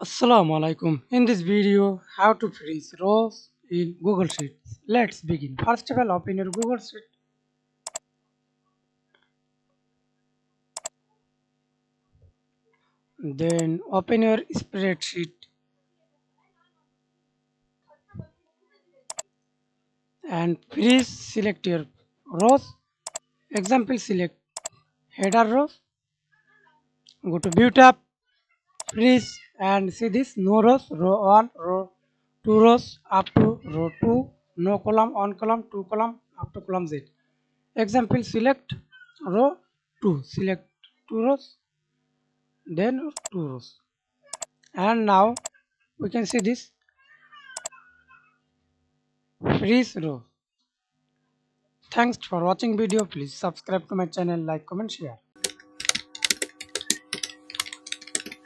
Assalamu Walaikum. In this video, how to freeze rows in Google Sheets. Let's begin. First of all, open your Google Sheet. Then open your spreadsheet and freeze. Select your rows. Example, select header rows. Go to View tab, freeze, and see this no rows, row 1, row 2 rows up to row 2, no column, on column, 2 column up to column Z. Example, select row 2, select 2 rows, then 2 rows, and now we can see this freeze row. Thanks for watching video. Please subscribe to my channel, like, comment, share.